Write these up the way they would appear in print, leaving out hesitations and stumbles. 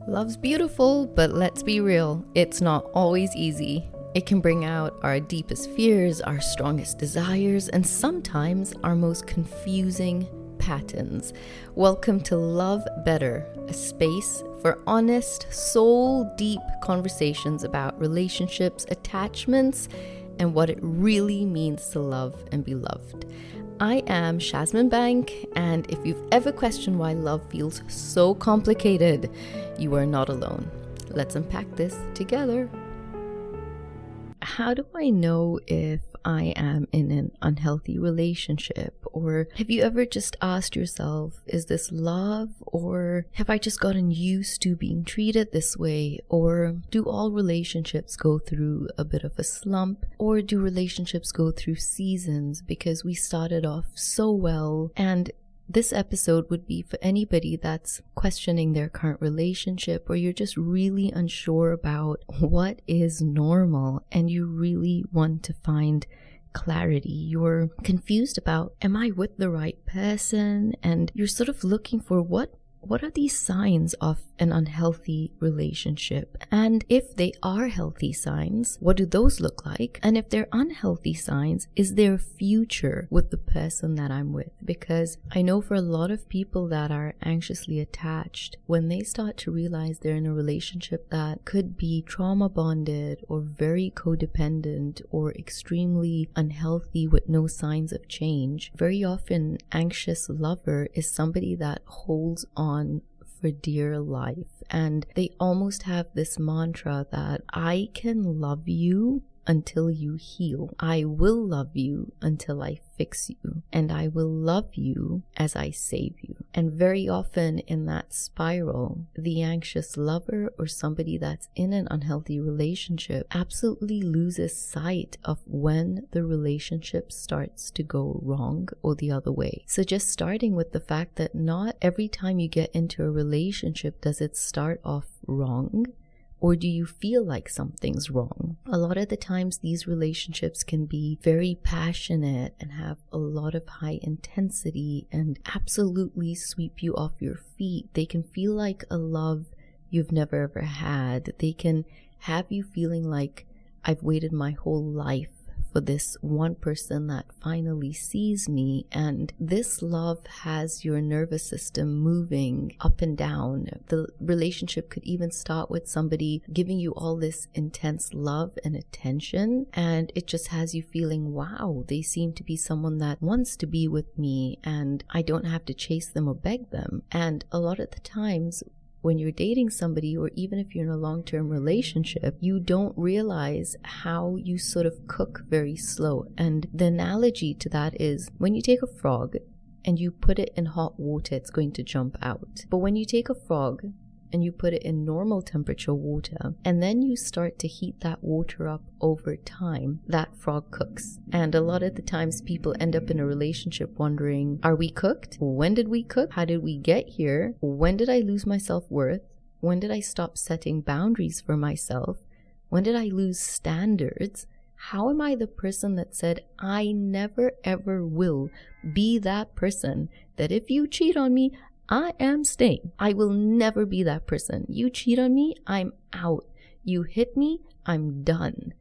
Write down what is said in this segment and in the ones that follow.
Love's beautiful, but let's be real, it's not always easy. It can bring out our deepest fears, our strongest desires, and sometimes our most confusing patterns. Welcome to Love Better, a space for honest, soul-deep conversations about relationships, attachments, and what it really means to love and be loved. I am Shazmin Bank, and if you've ever questioned why love feels so complicated, you are not alone. Let's unpack this together. How do I know if I am in an unhealthy relationship? Or have you ever just asked yourself, is this love? Or have I just gotten used to being treated this way? Or do all relationships go through a bit of a slump? Or do relationships go through seasons because we started off so well? And this episode would be for anybody that's questioning their current relationship, or you're just really unsure about what is normal and you really want to find clarity. You're confused about, am I with the right person? And you're sort of looking for what are these signs of an unhealthy relationship? And if they are healthy signs, what do those look like? And if they're unhealthy signs, is there a future with the person that I'm with? Because I know for a lot of people that are anxiously attached, when they start to realize they're in a relationship that could be trauma bonded or very codependent or extremely unhealthy with no signs of change, very often anxious lover is somebody that holds on for dear life, and they almost have this mantra that I can love you until you heal. I will love you until I fix you, and I will love you as I save you. And very often in that spiral, the anxious lover or somebody that's in an unhealthy relationship absolutely loses sight of when the relationship starts to go wrong or the other way. So just starting with the fact that not every time you get into a relationship does it start off wrong. Or do you feel like something's wrong? A lot of the times these relationships can be very passionate and have a lot of high intensity and absolutely sweep you off your feet. They can feel like a love you've never ever had. They can have you feeling like I've waited my whole life for this one person that finally sees me, and this love has your nervous system moving up and down. The relationship could even start with somebody giving you all this intense love and attention, and it just has you feeling, wow, they seem to be someone that wants to be with me and I don't have to chase them or beg them. And a lot of the times when you're dating somebody, or even if you're in a long-term relationship, you don't realize how you sort of cook very slow. And the analogy to that is when you take a frog and you put it in hot water, it's going to jump out. But when you take a frog and you put it in normal temperature water, and then you start to heat that water up over time, that frog cooks. And a lot of the times people end up in a relationship wondering, are we cooked? When did we cook? How did we get here? When did I lose my self-worth? When did I stop setting boundaries for myself? When did I lose standards? How am I the person that said, I never ever will be that person that if you cheat on me, I am staying. I will never be that person. You cheat on me, I'm out. You hit me, I'm done.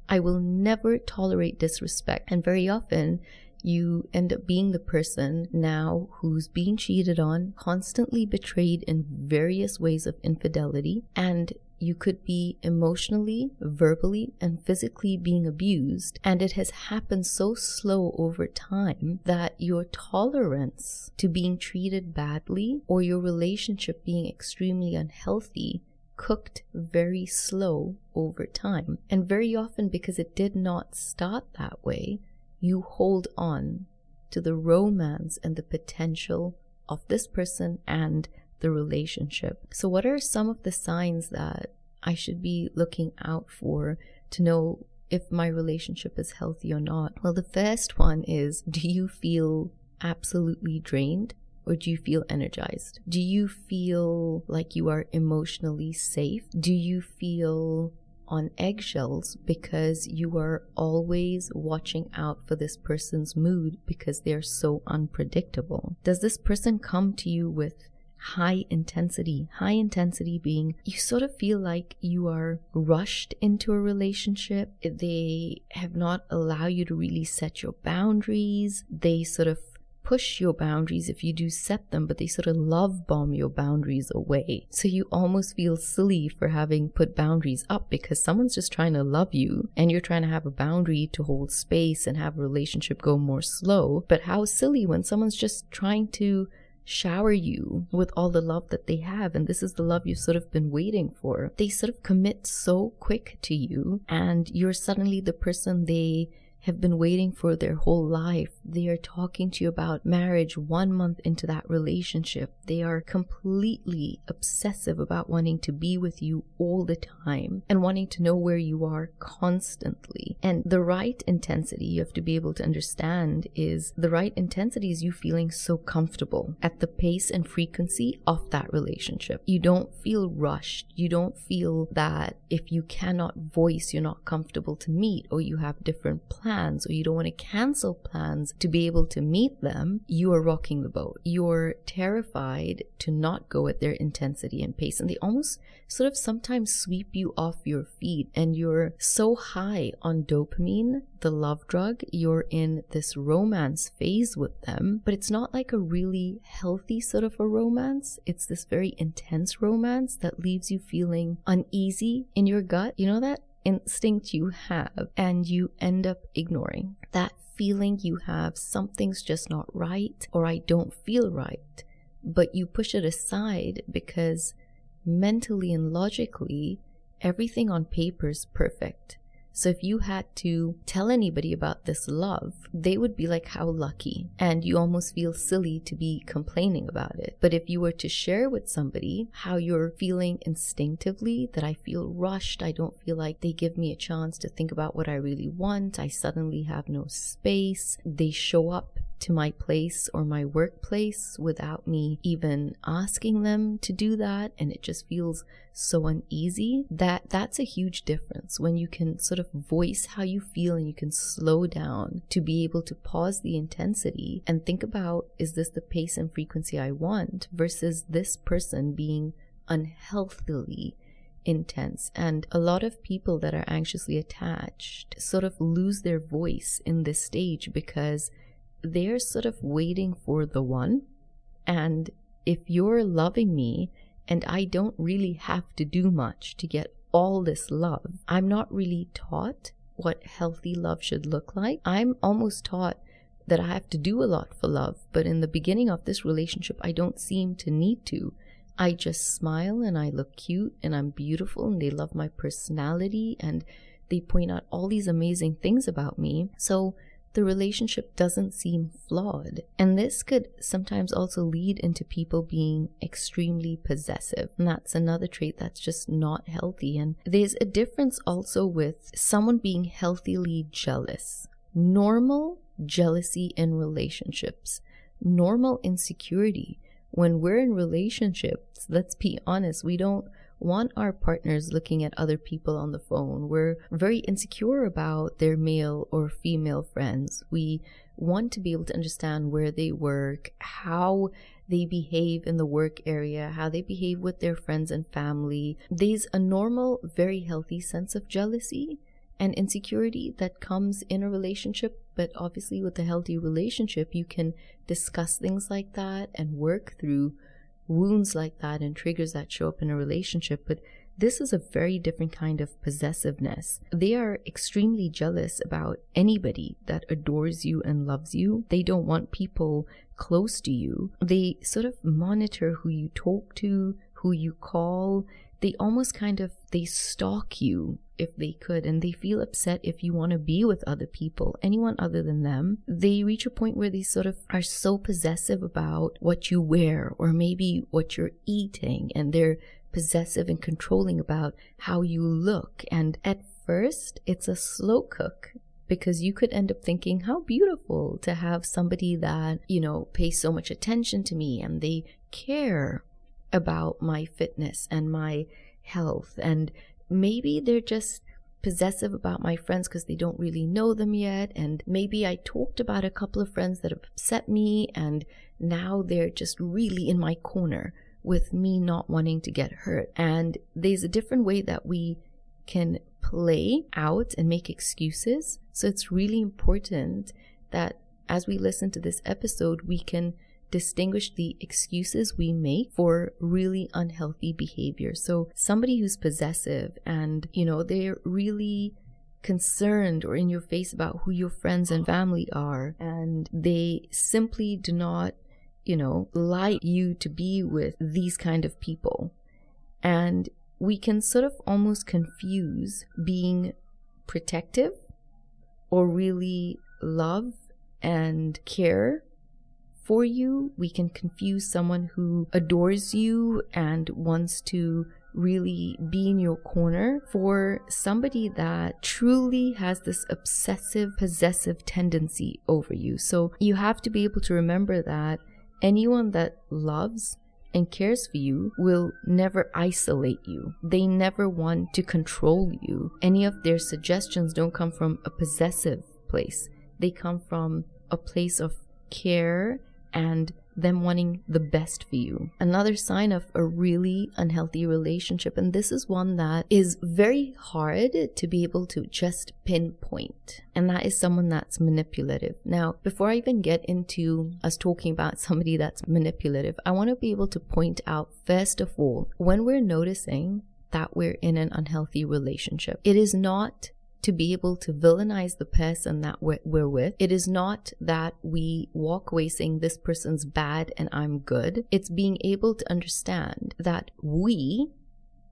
I will never tolerate disrespect. And very often, you end up being the person now who's being cheated on, constantly betrayed in various ways of infidelity, and you could be emotionally, verbally, and physically being abused. And it has happened so slow over time that your tolerance to being treated badly or your relationship being extremely unhealthy cooked very slow over time. And very often, because it did not start that way, you hold on to the romance and the potential of this person and the relationship. So what are some of the signs that I should be looking out for to know if my relationship is healthy or not? Well, the first one is, do you feel absolutely drained or do you feel energized? Do you feel like you are emotionally safe? Do you feel on eggshells because you are always watching out for this person's mood because they're so unpredictable? Does this person come to you with high intensity. High intensity being you sort of feel like you are rushed into a relationship. They have not allowed you to really set your boundaries. They sort of push your boundaries if you do set them, but they sort of love bomb your boundaries away. So you almost feel silly for having put boundaries up because someone's just trying to love you and you're trying to have a boundary to hold space and have a relationship go more slow. But how silly when someone's just trying to shower you with all the love that they have, and this is the love you've sort of been waiting for. They sort of commit so quick to you and you're suddenly the person they have been waiting for their whole life. They are talking to you about marriage 1 month into that relationship. They are completely obsessive about wanting to be with you all the time and wanting to know where you are constantly. And the right intensity you have to be able to understand is the right intensity is you feeling so comfortable at the pace and frequency of that relationship. You don't feel rushed. You don't feel that if you cannot voice, you're not comfortable to meet, or you have different plans, or you don't want to cancel plans to be able to meet them, you are rocking the boat. You're terrified to not go at their intensity and pace, and they almost sort of sometimes sweep you off your feet, and you're so high on dopamine, the love drug. You're in this romance phase with them, but it's not like a really healthy sort of a romance. It's this very intense romance that leaves you feeling uneasy in your gut. You know that instinct you have and you end up ignoring that feeling you have, something's just not right, or I don't feel right, but you push it aside because mentally and logically everything on paper is perfect. So if you had to tell anybody about this love, they would be like, how lucky. And you almost feel silly to be complaining about it. But if you were to share with somebody how you're feeling instinctively, that I feel rushed, I don't feel like they give me a chance to think about what I really want, I suddenly have no space, they show up to my place or my workplace without me even asking them to do that, and it just feels so uneasy, that's a huge difference when you can sort of voice how you feel and you can slow down to be able to pause the intensity and think about, is this the pace and frequency I want, versus this person being unhealthily intense. And a lot of people that are anxiously attached sort of lose their voice in this stage because they're sort of waiting for the one. And if you're loving me and I don't really have to do much to get all this love, I'm not really taught what healthy love should look like. I'm almost taught that I have to do a lot for love, but in the beginning of this relationship I don't seem to need to. I just smile and I look cute and I'm beautiful and they love my personality and they point out all these amazing things about me. So the relationship doesn't seem flawed. And this could sometimes also lead into people being extremely possessive. And that's another trait that's just not healthy. And there's a difference also with someone being healthily jealous. Normal jealousy in relationships. Normal insecurity. When we're in relationships, let's be honest, we don't want our partners looking at other people on the phone. We're very insecure about their male or female friends. We want to be able to understand where they work, how they behave in the work area, how they behave with their friends and family. There's a normal, very healthy sense of jealousy and insecurity that comes in a relationship, but obviously with a healthy relationship, you can discuss things like that and work through wounds like that and triggers that show up in a relationship. But this is a very different kind of possessiveness. They are extremely jealous about anybody that adores you and loves you. They don't want people close to you. They sort of monitor who you talk to, who you call. They almost they stalk you if they could, and they feel upset if you want to be with other people, anyone other than them. They reach a point where they sort of are so possessive about what you wear or maybe what you're eating, and they're possessive and controlling about how you look. And at first, it's a slow cook, because you could end up thinking, how beautiful to have somebody that, pays so much attention to me and they care about my fitness and my health. And maybe they're just possessive about my friends because they don't really know them yet. And maybe I talked about a couple of friends that have upset me and now they're just really in my corner with me not wanting to get hurt. And there's a different way that we can play out and make excuses. So it's really important that as we listen to this episode, we can distinguish the excuses we make for really unhealthy behavior. So somebody who's possessive and, they're really concerned or in your face about who your friends and family are, and they simply do not, like you to be with these kind of people. And we can sort of almost confuse being protective or really love and care for you. We can confuse someone who adores you and wants to really be in your corner for somebody that truly has this obsessive, possessive tendency over you. So you have to be able to remember that anyone that loves and cares for you will never isolate you. They never want to control you. Any of their suggestions don't come from a possessive place. They come from a place of care and them wanting the best for you. Another sign of a really unhealthy relationship, and this is one that is very hard to be able to just pinpoint, and that is someone that's manipulative. Now, before I even get into us talking about somebody that's manipulative, I want to be able to point out, first of all, when we're noticing that we're in an unhealthy relationship, it is not to be able to villainize the person that we're with. It is not that we walk away saying this person's bad and I'm good. It's being able to understand that we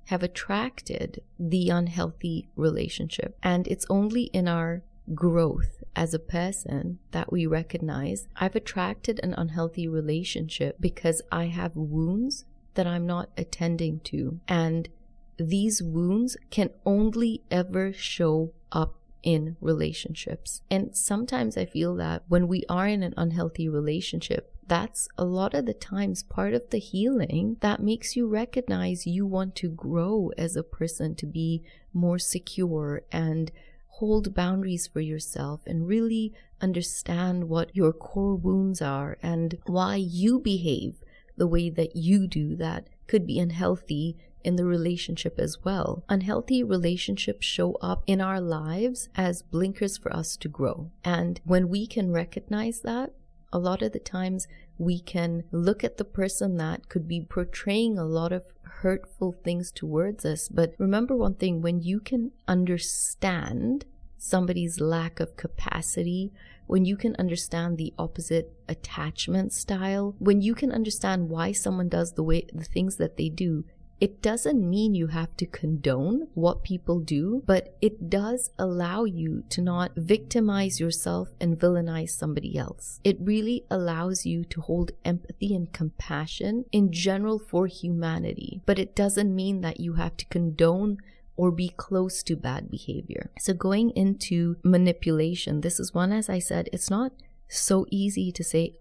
have attracted the unhealthy relationship, and it's only in our growth as a person that we recognize I've attracted an unhealthy relationship because I have wounds that I'm not attending to, and these wounds can only ever show up in relationships. And sometimes I feel that when we are in an unhealthy relationship, that's a lot of the times part of the healing that makes you recognize you want to grow as a person, to be more secure and hold boundaries for yourself and really understand what your core wounds are and why you behave the way that you do that could be unhealthy in the relationship as well. Unhealthy relationships show up in our lives as blinkers for us to grow. And when we can recognize that, a lot of the times we can look at the person that could be portraying a lot of hurtful things towards us. But remember one thing, when you can understand somebody's lack of capacity, when you can understand the opposite attachment style, when you can understand why someone does the things that they do, it doesn't mean you have to condone what people do, but it does allow you to not victimize yourself and villainize somebody else. It really allows you to hold empathy and compassion in general for humanity, but it doesn't mean that you have to condone or be close to bad behavior. So going into manipulation, this is one, as I said, it's not so easy to say,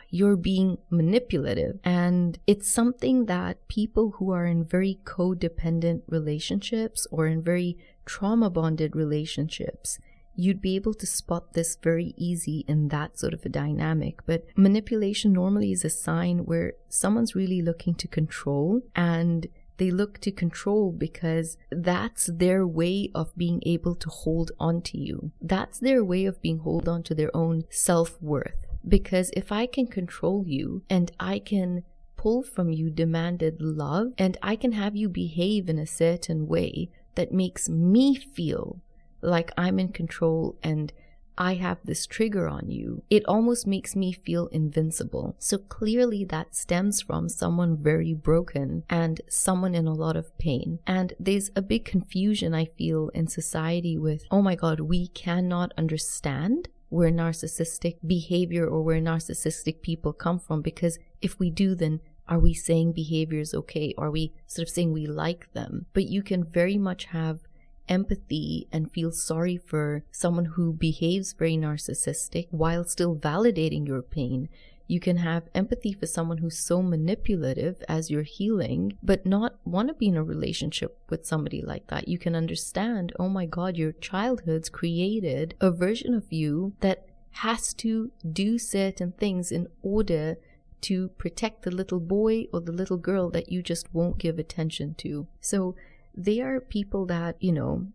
you're being manipulative. And it's something that people who are in very codependent relationships or in very trauma bonded relationships, you'd be able to spot this very easy in that sort of a dynamic. But manipulation normally is a sign where someone's really looking to control, and they look to control because that's their way of being able to hold on to you. That's their way of being hold on to their own self-worth. Because if I can control you and I can pull from you demanded love and I can have you behave in a certain way that makes me feel like I'm in control and I have this trigger on you, it almost makes me feel invincible. So clearly that stems from someone very broken and someone in a lot of pain. And there's a big confusion, I feel, in society with, oh my God, we cannot understand where narcissistic behavior or where narcissistic people come from, because if we do, then are we saying behavior is okay? Are we sort of saying we like them? But you can very much have empathy and feel sorry for someone who behaves very narcissistic while still validating your pain. You can have empathy for someone who's so manipulative as you're healing, but not want to be in a relationship with somebody like that. You can understand, oh my God, your childhood's created a version of you that has to do certain things in order to protect the little boy or the little girl that you just won't give attention to. So they are people that,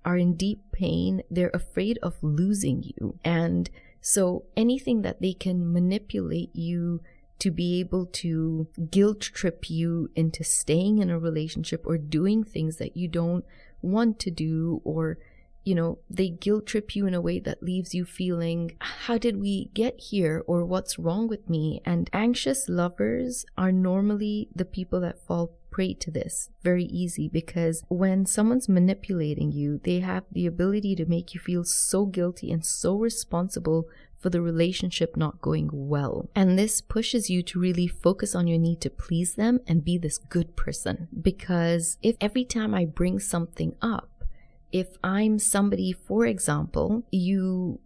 are in deep pain. They're afraid of losing you. And so anything that they can manipulate you to be able to guilt trip you into staying in a relationship or doing things that you don't want to do, or they guilt trip you in a way that leaves you feeling, how did we get here, or what's wrong with me? And anxious lovers are normally the people that fall prey to this very easy, because when someone's manipulating you, they have the ability to make you feel so guilty and so responsible for the relationship not going well. And this pushes you to really focus on your need to please them and be this good person. Because if every time I bring something up, if I'm somebody, for example, you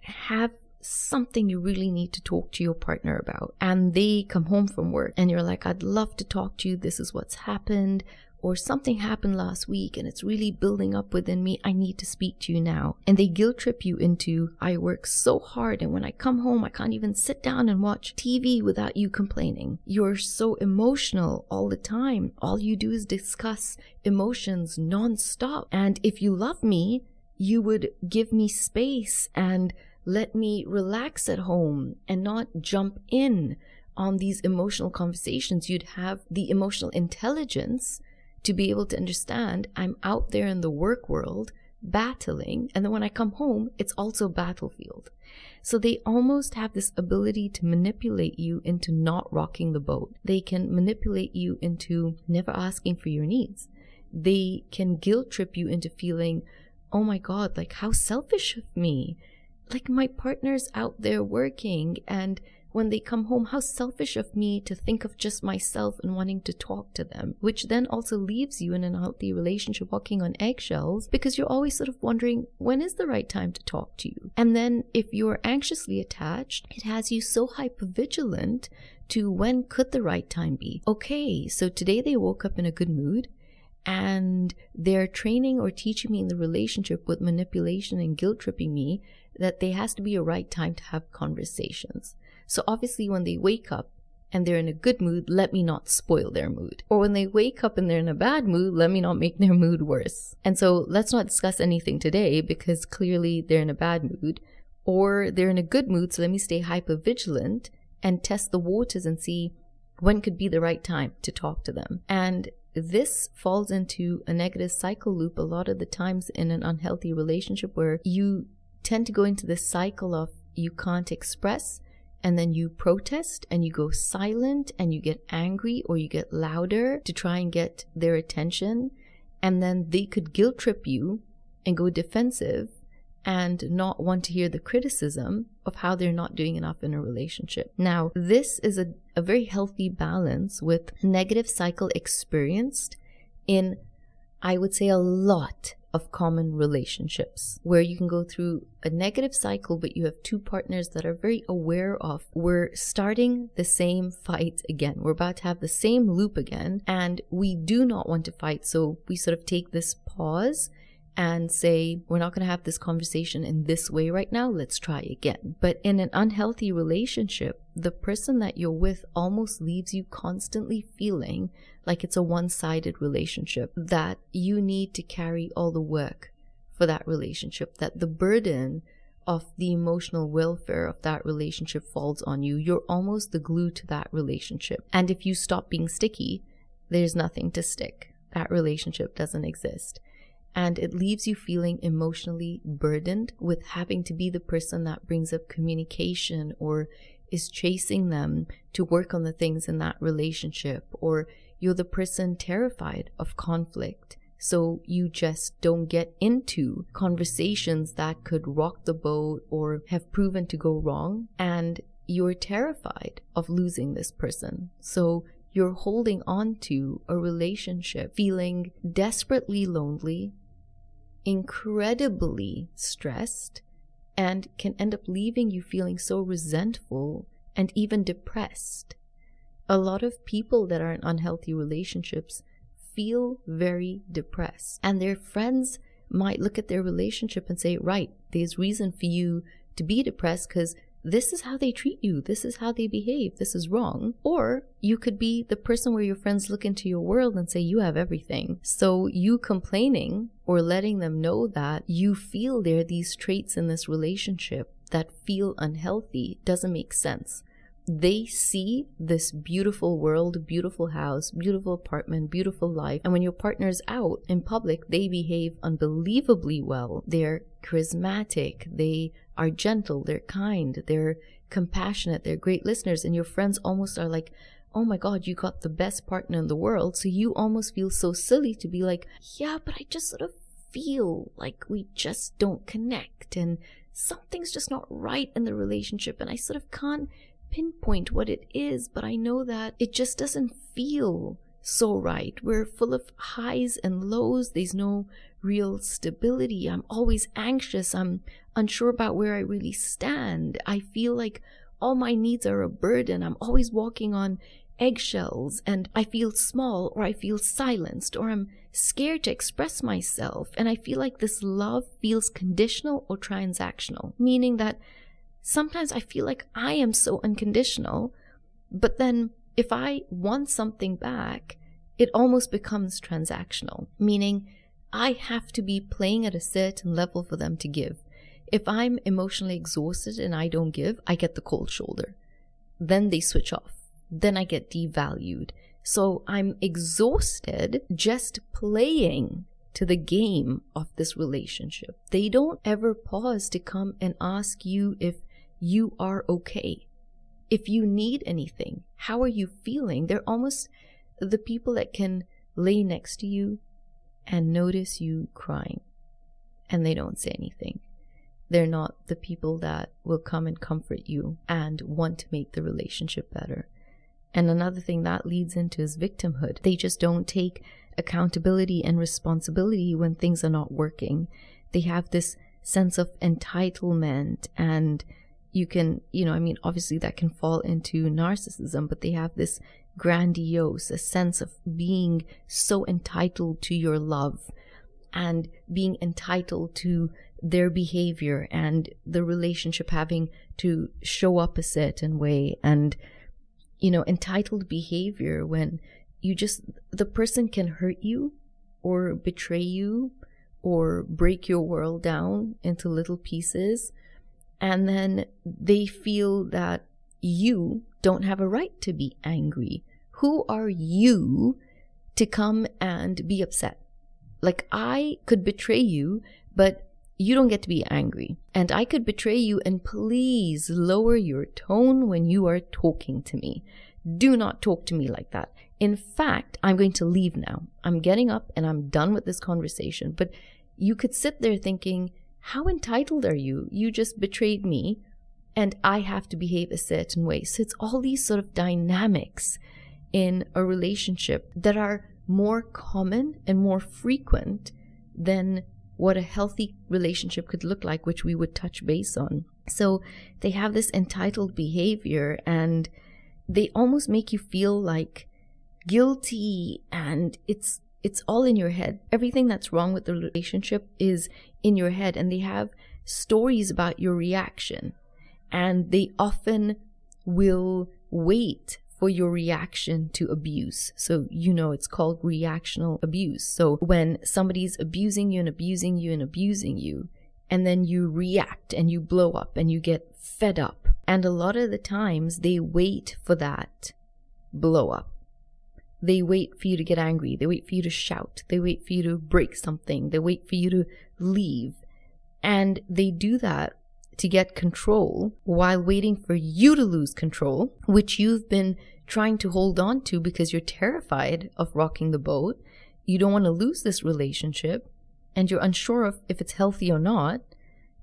have something you really need to talk to your partner about, and they come home from work and you're like, I'd love to talk to you, this is what's happened, or something happened last week and it's really building up within me, I need to speak to you now. And they guilt trip you into, I work so hard and when I come home I can't even sit down and watch TV without you complaining. You're so emotional all the time. All you do is discuss emotions non-stop. And if you love me, you would give me space and let me relax at home and not jump in on these emotional conversations. You'd have the emotional intelligence to be able to understand I'm out there in the work world battling, and then when I come home, it's also battlefield. So they almost have this ability to manipulate you into not rocking the boat. They can manipulate you into never asking for your needs. They can guilt trip you into feeling, oh my God, like how selfish of me. Like my partner's out there working, and when they come home, how selfish of me to think of just myself and wanting to talk to them, which then also leaves you in an unhealthy relationship walking on eggshells, because you're always sort of wondering, when is the right time to talk to you? And then if you're anxiously attached, it has you so hypervigilant to when could the right time be? Okay, so today they woke up in a good mood, and they're training or teaching me in the relationship with manipulation and guilt tripping me that there has to be a right time to have conversations. So obviously when they wake up and they're in a good mood, let me not spoil their mood. Or when they wake up and they're in a bad mood, let me not make their mood worse. And so let's not discuss anything today because clearly they're in a bad mood. Or they're in a good mood, so let me stay hyper vigilant and test the waters and see when could be the right time to talk to them. And this falls into a negative cycle loop a lot of the times in an unhealthy relationship, where you tend to go into this cycle of you can't express, and then you protest and you go silent and you get angry or you get louder to try and get their attention. And then they could guilt trip you and go defensive and not want to hear the criticism of how they're not doing enough in a relationship. Now, this is a very healthy balance with negative cycle experienced in, I would say, a lot of common relationships, where you can go through a negative cycle, but you have two partners that are very aware of, we're starting the same fight again. We're about to have the same loop again, and we do not want to fight. So we sort of take this pause and say, we're not going to have this conversation in this way right now. Let's try again. But in an unhealthy relationship, the person that you're with almost leaves you constantly feeling like it's a one-sided relationship, that you need to carry all the work for that relationship, that the burden of the emotional welfare of that relationship falls on you. You're almost the glue to that relationship. And if you stop being sticky, there's nothing to stick. That relationship doesn't exist. And it leaves you feeling emotionally burdened with having to be the person that brings up communication or is chasing them to work on the things in that relationship, or you're the person terrified of conflict. So you just don't get into conversations that could rock the boat or have proven to go wrong. And you're terrified of losing this person. So you're holding on to a relationship feeling desperately lonely, incredibly stressed, and can end up leaving you feeling so resentful and even depressed. A lot of people that are in unhealthy relationships feel very depressed, and their friends might look at their relationship and say, right, there's reason for you to be depressed because this is how they treat you, this is how they behave, this is wrong. Or you could be the person where your friends look into your world and say you have everything. So you complaining or letting them know that you feel there are these traits in this relationship that feel unhealthy doesn't make sense. They see this beautiful world, beautiful house, beautiful apartment, beautiful life. And when your partner's out in public, they behave unbelievably well. They're charismatic. They are gentle. They're kind. They're compassionate. They're great listeners. And your friends almost are like, oh my God, you got the best partner in the world. So you almost feel so silly to be like, yeah, but I just sort of feel like we just don't connect. And something's just not right in the relationship. And I sort of can't pinpoint what it is, but I know that it just doesn't feel so right. We're full of highs and lows. There's no real stability. I'm always anxious. I'm unsure about where I really stand. I feel like all my needs are a burden. I'm always walking on eggshells, and I feel small, or I feel silenced, or I'm scared to express myself. And I feel like this love feels conditional or transactional, meaning that sometimes I feel like I am so unconditional, but then if I want something back, it almost becomes transactional, meaning I have to be playing at a certain level for them to give. If I'm emotionally exhausted and I don't give, I get the cold shoulder. Then they switch off. Then I get devalued. So I'm exhausted just playing to the game of this relationship. They don't ever pause to come and ask you if you are okay. If you need anything, how are you feeling? They're almost the people that can lay next to you and notice you crying, and they don't say anything. They're not the people that will come and comfort you and want to make the relationship better. And another thing that leads into is victimhood. They just don't take accountability and responsibility when things are not working. They have this sense of entitlement, and you can, obviously that can fall into narcissism, but they have this grandiose, a sense of being so entitled to your love and being entitled to their behavior and the relationship having to show up a certain way. And, entitled behavior when the person can hurt you or betray you or break your world down into little pieces. And then they feel that you don't have a right to be angry. Who are you to come and be upset? Like, I could betray you, but you don't get to be angry. And I could betray you, and please lower your tone when you are talking to me. Do not talk to me like that. In fact, I'm going to leave now. I'm getting up and I'm done with this conversation. But you could sit there thinking, how entitled are you? You just betrayed me and I have to behave a certain way. So it's all these sort of dynamics in a relationship that are more common and more frequent than what a healthy relationship could look like, which we would touch base on. So they have this entitled behavior, and they almost make you feel like guilty, and it's all in your head. Everything that's wrong with the relationship is in your head, and they have stories about your reaction, and they often will wait for your reaction to abuse. So, it's called reactional abuse. So when somebody's abusing you and abusing you and abusing you, and then you react and you blow up and you get fed up. And a lot of the times they wait for that blow up. They wait for you to get angry. They wait for you to shout. They wait for you to break something. They wait for you to leave. And they do that to get control while waiting for you to lose control, which you've been trying to hold on to because you're terrified of rocking the boat. You don't want to lose this relationship, and you're unsure of if it's healthy or not.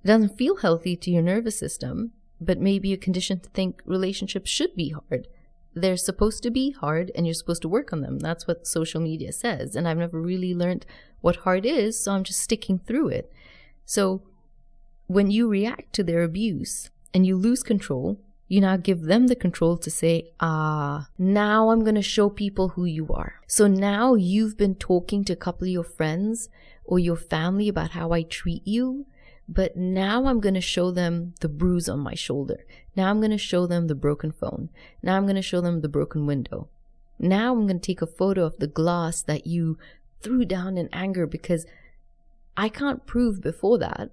It doesn't feel healthy to your nervous system, but maybe you're conditioned to think relationships should be hard. They're supposed to be hard, and you're supposed to work on them. That's what social media says. And I've never really learned what hard is, so I'm just sticking through it. So when you react to their abuse and you lose control, you now give them the control to say, now I'm going to show people who you are. So now you've been talking to a couple of your friends or your family about how I treat you, But now I'm going to show them the bruise on my shoulder. Now I'm going to show them the broken phone. Now I'm going to show them the broken window. Now I'm going to take a photo of the glass that you threw down in anger, because I can't prove before that,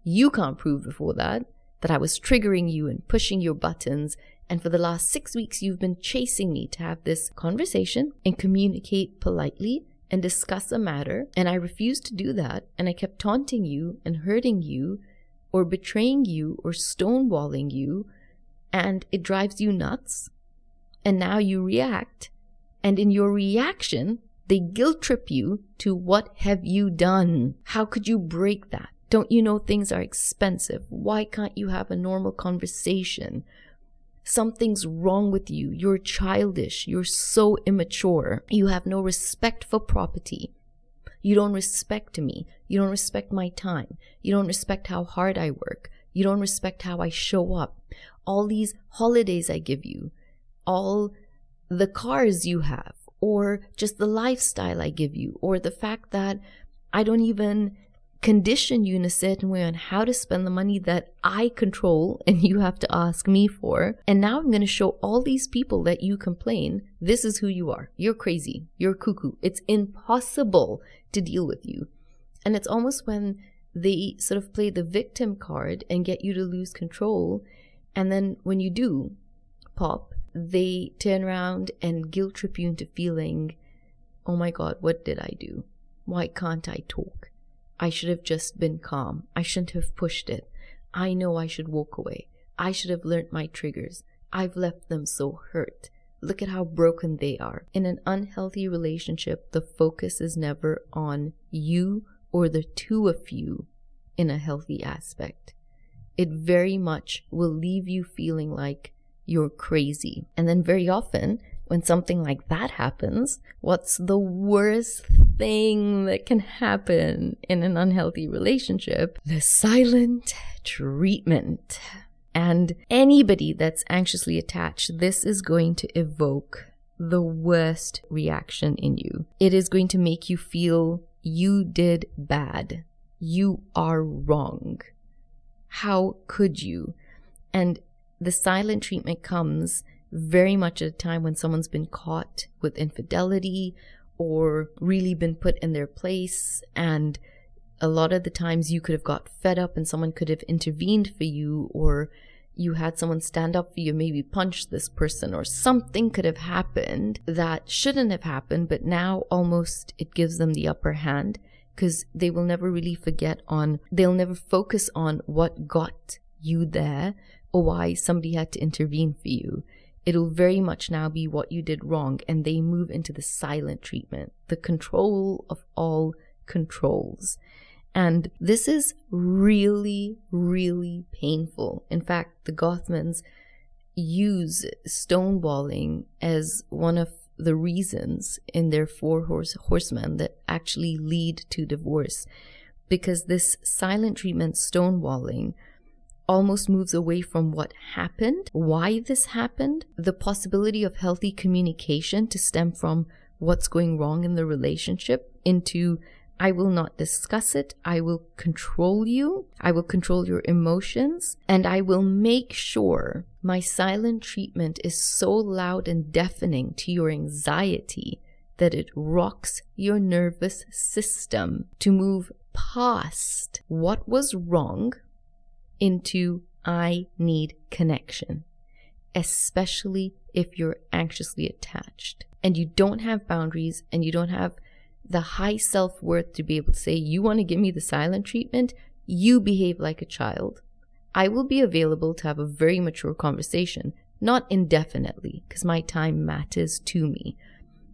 you can't prove before that I was triggering you and pushing your buttons. And for the last 6 weeks, you've been chasing me to have this conversation and communicate politely and discuss a matter. And I refused to do that. And I kept taunting you and hurting you or betraying you or stonewalling you. And it drives you nuts. And now you react. And in your reaction, they guilt trip you to what have you done? How could you break that? Don't you know things are expensive? Why can't you have a normal conversation? Something's wrong with you. You're childish. You're so immature. You have no respect for property. You don't respect me. You don't respect my time. You don't respect how hard I work. You don't respect how I show up. All these holidays I give you, all the cars you have, or just the lifestyle I give you, or the fact that I don't even condition you in a certain way on how to spend the money that I control and you have to ask me for. And now I'm going to show all these people that you complain, this is who you are. You're crazy. You're cuckoo. It's impossible to deal with you. And it's almost when they sort of play the victim card and get you to lose control. And then when you do pop, they turn around and guilt trip you into feeling, oh my God, what did I do? Why can't I talk? I should have just been calm. I shouldn't have pushed it. I know I should walk away. I should have learnt my triggers. I've left them so hurt. Look at how broken they are. In an unhealthy relationship, the focus is never on you or the two of you in a healthy aspect. It very much will leave you feeling like you're crazy. And then very often, when something like that happens, what's the worst thing that can happen in an unhealthy relationship? The silent treatment. And anybody that's anxiously attached, this is going to evoke the worst reaction in you. It is going to make you feel you did bad. You are wrong. How could you? And the silent treatment comes very much at a time when someone's been caught with infidelity or really been put in their place. And a lot of the times you could have got fed up and someone could have intervened for you, or you had someone stand up for you, maybe punch this person, or something could have happened that shouldn't have happened, but now almost it gives them the upper hand, because they will never really they'll never focus on what got you there or why somebody had to intervene for you. It'll very much now be what you did wrong, and they move into the silent treatment, the control of all controls. And this is really, really painful. In fact, the Gothmans use stonewalling as one of the reasons in their four horsemen that actually lead to divorce, because this silent treatment, stonewalling, almost moves away from what happened, why this happened, the possibility of healthy communication to stem from what's going wrong in the relationship, into I will not discuss it, I will control you, I will control your emotions, and I will make sure my silent treatment is so loud and deafening to your anxiety that it rocks your nervous system to move past what was wrong into I need connection, especially if you're anxiously attached and you don't have boundaries and you don't have the high self-worth to be able to say, you want to give me the silent treatment, you behave like a child. I will be available to have a very mature conversation, not indefinitely, because my time matters to me.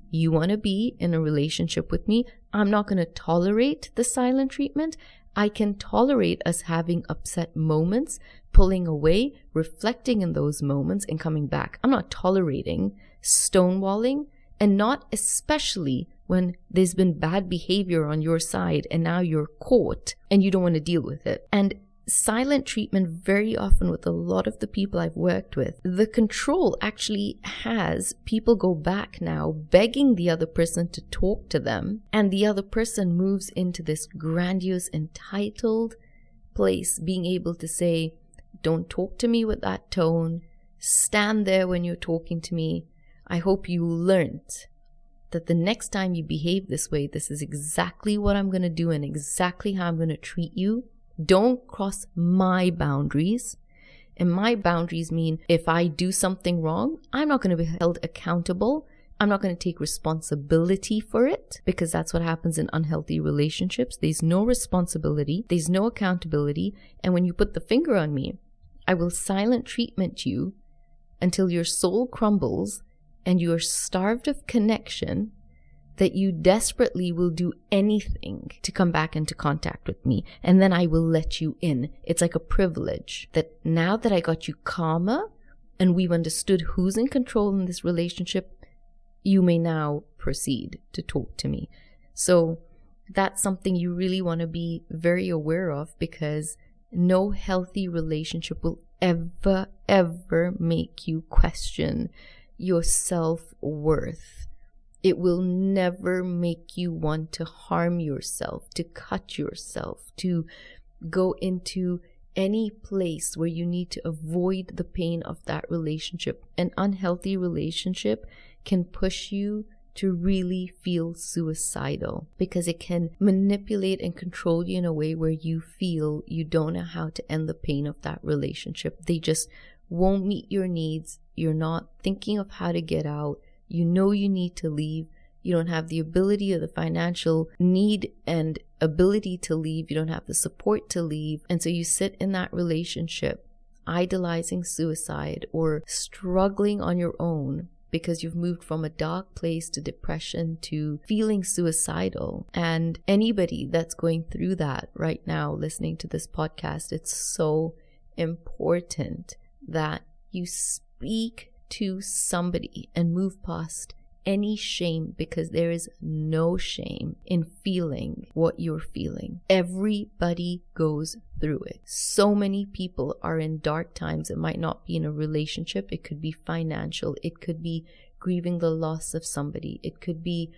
You want to be in a relationship with me, I'm not going to tolerate the silent treatment. I can tolerate us having upset moments, pulling away, reflecting in those moments, and coming back. I'm not tolerating stonewalling, and not especially when there's been bad behavior on your side and now you're caught and you don't want to deal with it. And silent treatment, very often with a lot of the people I've worked with, the control actually has people go back now begging the other person to talk to them, and the other person moves into this grandiose, entitled, place being able to say, don't talk to me with that tone. Stand there when you're talking to me. I hope you learned that the next time you behave this way, this is exactly what I'm going to do and exactly how I'm going to treat you. Don't cross my boundaries. And my boundaries mean if I do something wrong, I'm not going to be held accountable. I'm not going to take responsibility for it, because that's what happens in unhealthy relationships. There's no responsibility. There's no accountability. And when you put the finger on me, I will silent treatment you until your soul crumbles and you are starved of connection, that you desperately will do anything to come back into contact with me. And then I will let you in. It's like a privilege that now that I got you calmer and we've understood who's in control in this relationship, you may now proceed to talk to me. So that's something you really want to be very aware of, because no healthy relationship will ever make you question your self-worth. It will never make you want to harm yourself, to cut yourself, to go into any place where you need to avoid the pain of that relationship. An unhealthy relationship can push you to really feel suicidal, because it can manipulate and control you in a way where you feel you don't know how to end the pain of that relationship. They just won't meet your needs. You're not thinking of how to get out. You know you need to leave. You don't have the ability or the financial need and ability to leave. You don't have the support to leave. And so you sit in that relationship idolizing suicide or struggling on your own, because you've moved from a dark place to depression to feeling suicidal. And anybody that's going through that right now, listening to this podcast, it's so important that you speak to somebody and move past any shame, because there is no shame in feeling what you're feeling. Everybody goes through it. So many people are in dark times. It might not be in a relationship. It could be financial. It could be grieving the loss of somebody. It could be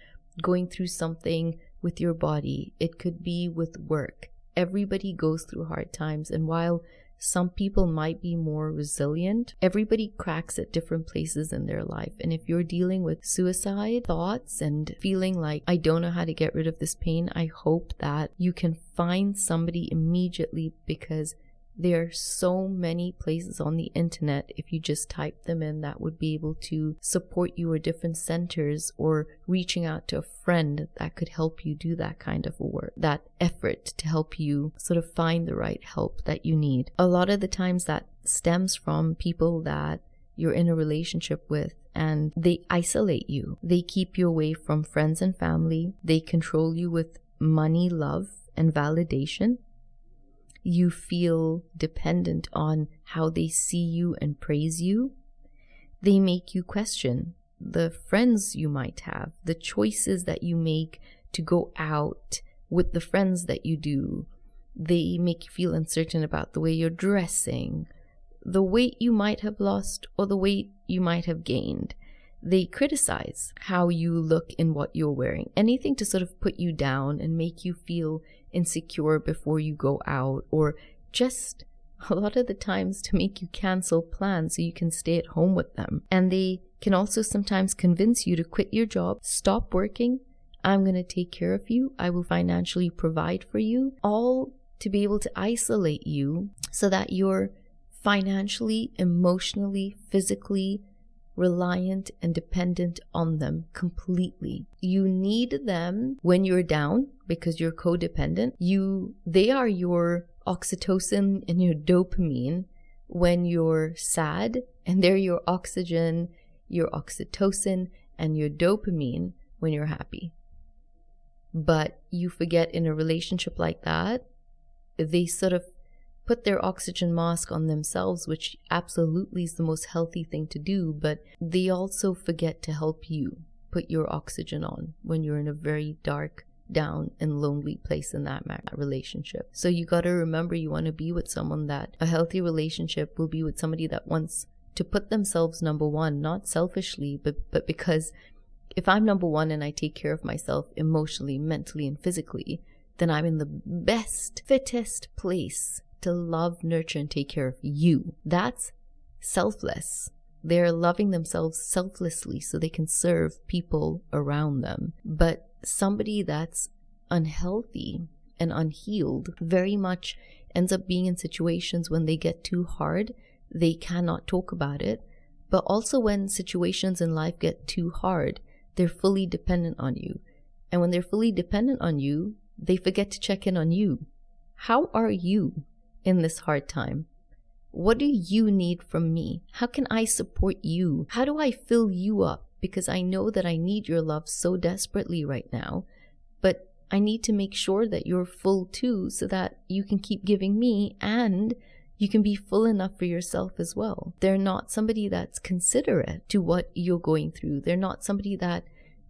going through something with your body. It could be with work. Everybody goes through hard times. And while some people might be more resilient, everybody cracks at different places in their life. And if you're dealing with suicide thoughts and feeling like, I don't know how to get rid of this pain, I hope that you can find somebody immediately, because there are so many places on the internet, if you just type them in, that would be able to support you, or different centers, or reaching out to a friend that could help you do that kind of work, that effort to help you sort of find the right help that you need. A lot of the times that stems from people that you're in a relationship with, and they isolate you. They keep you away from friends and family. They control you with money, love, and validation. You feel dependent on how they see you and praise you. They make you question the friends you might have, the choices that you make to go out with the friends that you do. They make you feel uncertain about the way you're dressing, the weight you might have lost, or the weight you might have gained. They criticize how you look in what you're wearing. Anything to sort of put you down and make you feel insecure before you go out, or just a lot of the times to make you cancel plans so you can stay at home with them. And they can also sometimes convince you to quit your job, stop working. I'm going to take care of you. I will financially provide for you, all to be able to isolate you so that you're financially, emotionally, physically reliant and dependent on them completely. You need them when you're down because you're codependent. They are your oxytocin and your dopamine when you're sad, and they're your oxygen, your oxytocin, and your dopamine when you're happy. But you forget in a relationship like that, they sort of put their oxygen mask on themselves, which absolutely is the most healthy thing to do, but they also forget to help you put your oxygen on when you're in a very dark, down, and lonely place in that relationship. So you got to remember, you want to be with someone that a healthy relationship will be with somebody that wants to put themselves number one, not selfishly, but because if I'm number one and I take care of myself emotionally, mentally, and physically, then I'm in the best, fittest place to love, nurture, and take care of you. That's selfless. They're loving themselves selflessly so they can serve people around them. But somebody that's unhealthy and unhealed very much ends up being in situations when they get too hard, they cannot talk about it. But also when situations in life get too hard, they're fully dependent on you. And when they're fully dependent on you, they forget to check in on you. How are you in this hard time? What do you need from me? How can I support you? How do I fill you up? Because I know that I need your love so desperately right now, but I need to make sure that you're full too, so that you can keep giving me and you can be full enough for yourself as well. They're not somebody that's considerate to what you're going through. They're not somebody that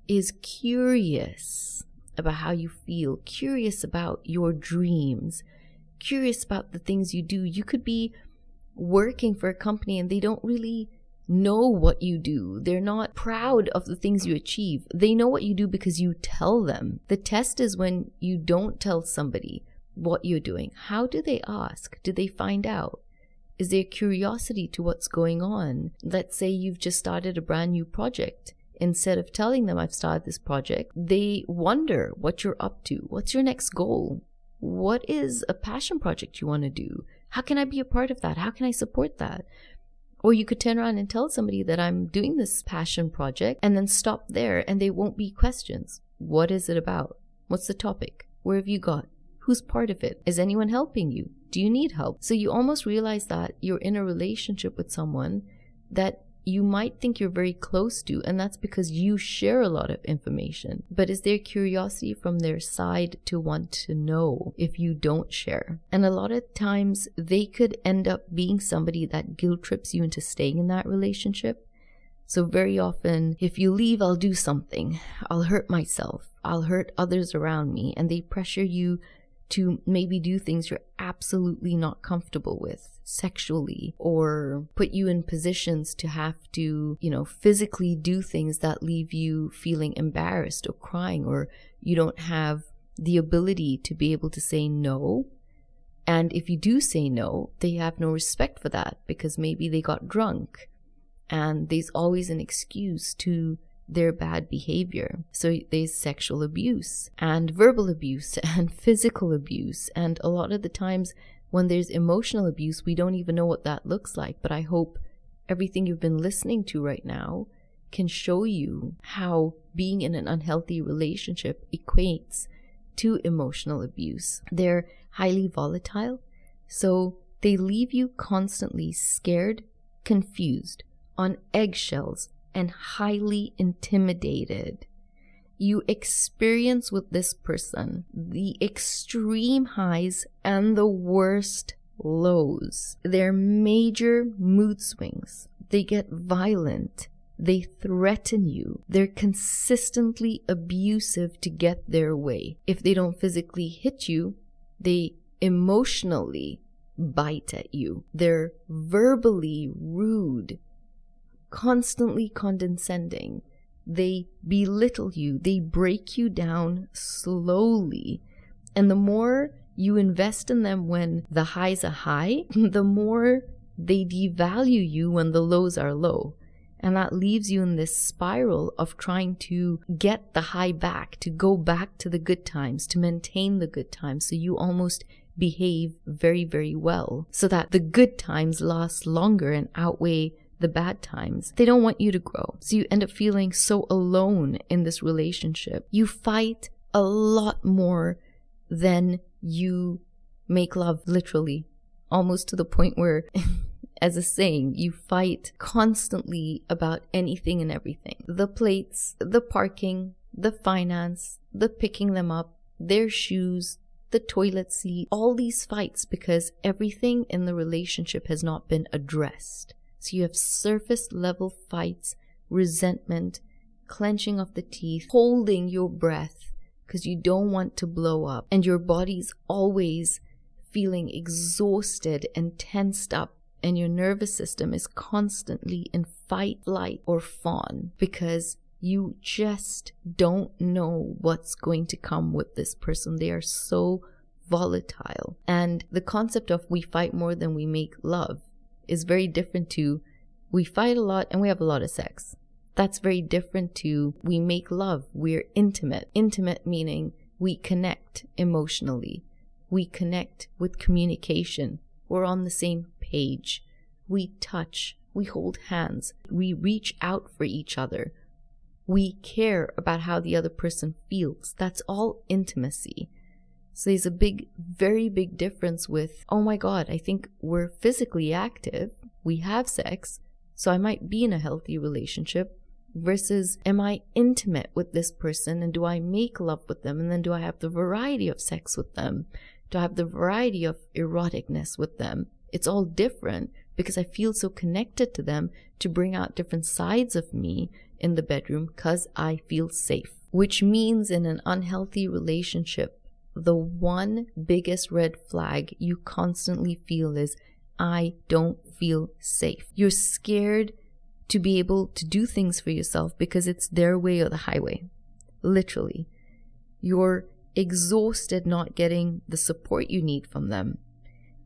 is curious about how you feel, curious about your dreams, curious about the things you do. You could be working for a company and they don't really know what you do. They're not proud of the things you achieve. They know what you do because you tell them. The test is when you don't tell somebody what you're doing. How do they ask? Do they find out? Is there curiosity to what's going on? Let's say you've just started a brand new project. Instead of telling them I've started this project, they wonder what you're up to. What's your next goal? What is a passion project you want to do? How can I be a part of that? How can I support that? Or you could turn around and tell somebody that I'm doing this passion project and then stop there and there won't be questions. What is it about? What's the topic? Where have you got? Who's part of it? Is anyone helping you? Do you need help? So you almost realize that you're in a relationship with someone that you might think you're very close to, and that's because you share a lot of information. But is there curiosity from their side to want to know if you don't share? And a lot of times they could end up being somebody that guilt trips you into staying in that relationship. So very often, if you leave, I'll do something. I'll hurt myself. I'll hurt others around me. And they pressure you to maybe do things you're absolutely not comfortable with sexually, or put you in positions to have to, physically do things that leave you feeling embarrassed or crying, or you don't have the ability to be able to say no. And if you do say no, they have no respect for that because maybe they got drunk, and there's always an excuse to their bad behavior. So there's sexual abuse and verbal abuse and physical abuse. And a lot of the times when there's emotional abuse, we don't even know what that looks like. But I hope everything you've been listening to right now can show you how being in an unhealthy relationship equates to emotional abuse. They're highly volatile, so they leave you constantly scared, confused, on eggshells, and highly intimidated. You experience with this person the extreme highs and the worst lows. They're major mood swings. They get violent. They threaten you. They're consistently abusive to get their way. If they don't physically hit you, they emotionally bite at you. They're verbally rude, constantly condescending. They belittle you. They break you down slowly. And the more you invest in them when the highs are high, the more they devalue you when the lows are low. And that leaves you in this spiral of trying to get the high back, to go back to the good times, to maintain the good times. So you almost behave very, very well so that the good times last longer and outweigh the bad times. They don't want you to grow. So you end up feeling so alone in this relationship. You fight a lot more than you make love, literally, almost to the point where, as a saying, you fight constantly about anything and everything. The plates, the parking, the finance, the picking them up, their shoes, the toilet seat, all these fights because everything in the relationship has not been addressed. So you have surface level fights, resentment, clenching of the teeth, holding your breath because you don't want to blow up. And your body's always feeling exhausted and tensed up. And your nervous system is constantly in fight, flight, or fawn because you just don't know what's going to come with this person. They are so volatile. And the concept of we fight more than we make love is very different to we fight a lot and we have a lot of sex. That's very different to we make love, we're intimate. Intimate meaning we connect emotionally. We connect with communication. We're on the same page. We touch. We hold hands. We reach out for each other. We care about how the other person feels. That's all intimacy. So there's a very big difference with, oh my God, I think we're physically active. We have sex. So I might be in a healthy relationship versus am I intimate with this person and do I make love with them? And then do I have the variety of sex with them? Do I have the variety of eroticness with them? It's all different because I feel so connected to them to bring out different sides of me in the bedroom because I feel safe. Which means in an unhealthy relationship, the one biggest red flag you constantly feel is, I don't feel safe. You're scared to be able to do things for yourself because it's their way or the highway. Literally. You're exhausted not getting the support you need from them.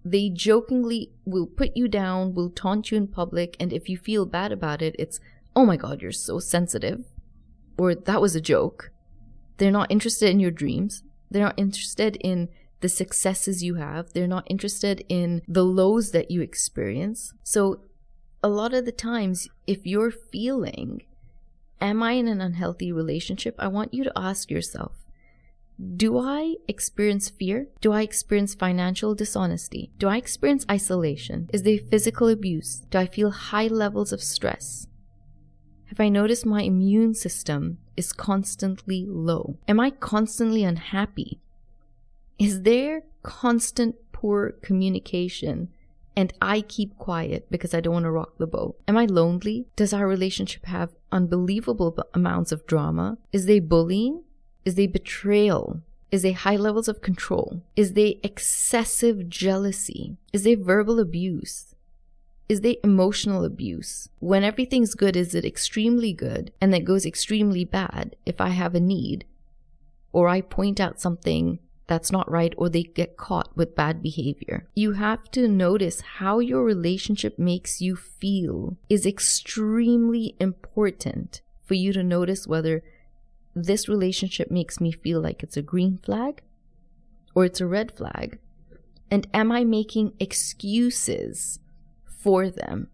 They jokingly will put you down, will taunt you in public, and if you feel bad about it, it's, oh my God, you're so sensitive. Or that was a joke. They're not interested in your dreams. They're not interested in the successes you have. They're not interested in the lows that you experience. So a lot of the times, if you're feeling, am I in an unhealthy relationship? I want you to ask yourself, do I experience fear? Do I experience financial dishonesty? Do I experience isolation? Is there physical abuse? Do I feel high levels of stress? Have I noticed my immune system is constantly low? Am I constantly unhappy? Is there constant poor communication and I keep quiet because I don't want to rock the boat? Am I lonely? Does our relationship have unbelievable amounts of drama? Is there bullying? Is there betrayal? Is there high levels of control? Is there excessive jealousy? Is there verbal abuse? Is there emotional abuse? When everything's good, is it extremely good and that goes extremely bad if I have a need or I point out something that's not right or they get caught with bad behavior? You have to notice how your relationship makes you feel is extremely important for you to notice whether this relationship makes me feel like it's a green flag or it's a red flag. And am I making excuses for them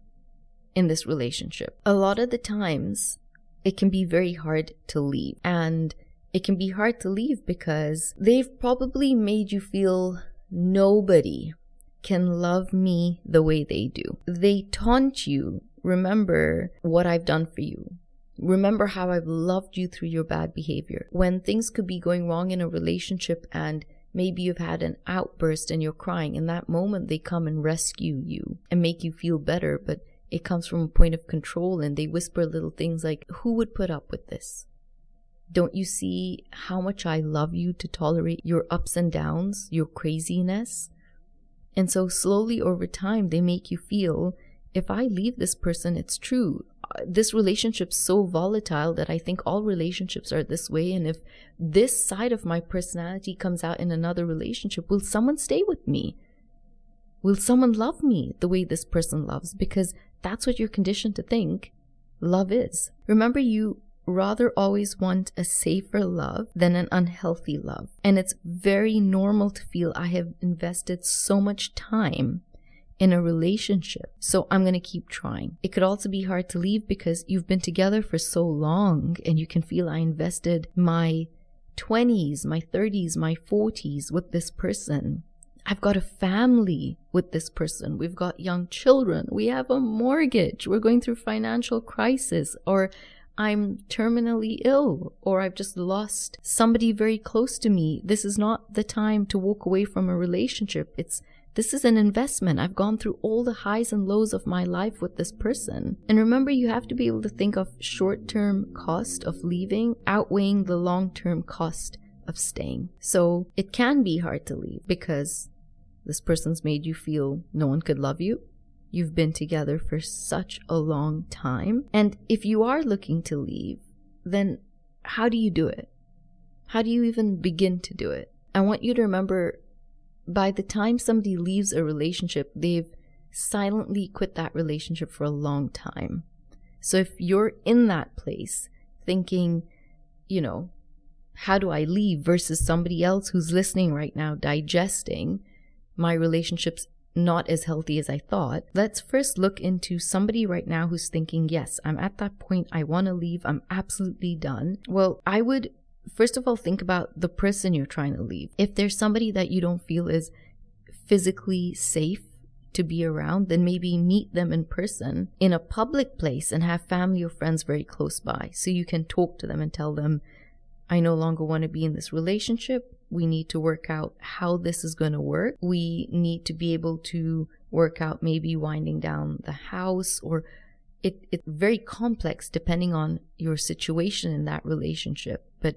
in this relationship? A lot of the times it can be very hard to leave, and it can be hard to leave because they've probably made you feel nobody can love me the way they do. They taunt you. Remember what I've done for you. Remember how I've loved you through your bad behavior. When things could be going wrong in a relationship and maybe you've had an outburst and you're crying, in that moment they come and rescue you and make you feel better, but it comes from a point of control and they whisper little things like, who would put up with this? Don't you see how much I love you to tolerate your ups and downs, your craziness? And so slowly over time, they make you feel, if I leave this person, it's true. This relationship's so volatile that I think all relationships are this way. And if this side of my personality comes out in another relationship, will someone stay with me? Will someone love me the way this person loves? Because that's what you're conditioned to think love is. Remember, you rather always want a safer love than an unhealthy love. And it's very normal to feel I have invested so much time in a relationship, so I'm going to keep trying. It could also be hard to leave because you've been together for so long and you can feel I invested my 20s, my 30s, my 40s with this person. I've got a family with this person. We've got young children. We have a mortgage. We're going through financial crisis, or I'm terminally ill, or I've just lost somebody very close to me. This is not the time to walk away from a relationship. This is an investment. I've gone through all the highs and lows of my life with this person. And remember, you have to be able to think of short-term cost of leaving outweighing the long-term cost of staying. So it can be hard to leave because this person's made you feel no one could love you. You've been together for such a long time. And if you are looking to leave, then how do you do it? How do you even begin to do it? I want you to remember by the time somebody leaves a relationship, they've silently quit that relationship for a long time. So if you're in that place thinking, how do I leave, versus somebody else who's listening right now digesting, my relationship's not as healthy as I thought, let's first look into somebody right now who's thinking, yes, I'm at that point, I want to leave, I'm absolutely done. Well, I would first of all think about the person you're trying to leave. If there's somebody that you don't feel is physically safe to be around, then maybe meet them in person in a public place and have family or friends very close by, so you can talk to them and tell them, I no longer want to be in this relationship. We need to work out how this is going to work. We need to be able to work out maybe winding down the house, or it's very complex depending on your situation in that relationship. But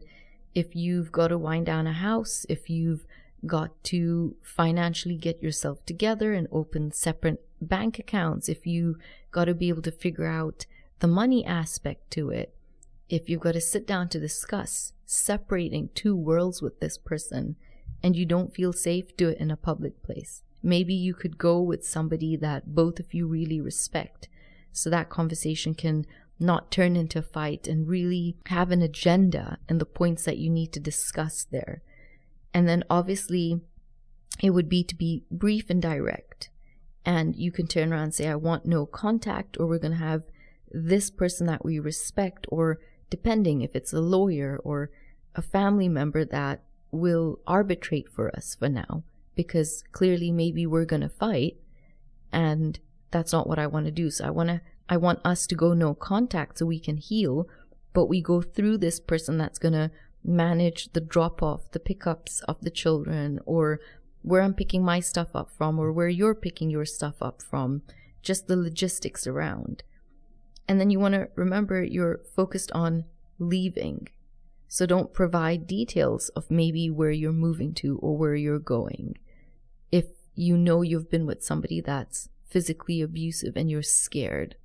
if you've got to wind down a house, if you've got to financially get yourself together and open separate bank accounts, if you got to be able to figure out the money aspect to it, if you've got to sit down to discuss separating two worlds with this person and you don't feel safe, do it in a public place. Maybe you could go with somebody that both of you really respect, so that conversation can not turn into a fight and really have an agenda and the points that you need to discuss there. And then obviously it would be to be brief and direct. And you can turn around and say, I want no contact, or we're going to have this person that we respect, or depending if it's a lawyer or a family member that will arbitrate for us for now, because clearly maybe we're going to fight and that's not what I want to do. So I want us to go no contact so we can heal, but we go through this person that's going to manage the drop off, the pickups of the children, or where I'm picking my stuff up from, or where you're picking your stuff up from, just the logistics around. And then you want to remember you're focused on leaving. So don't provide details of maybe where you're moving to or where you're going, if you know you've been with somebody that's physically abusive and you're scared.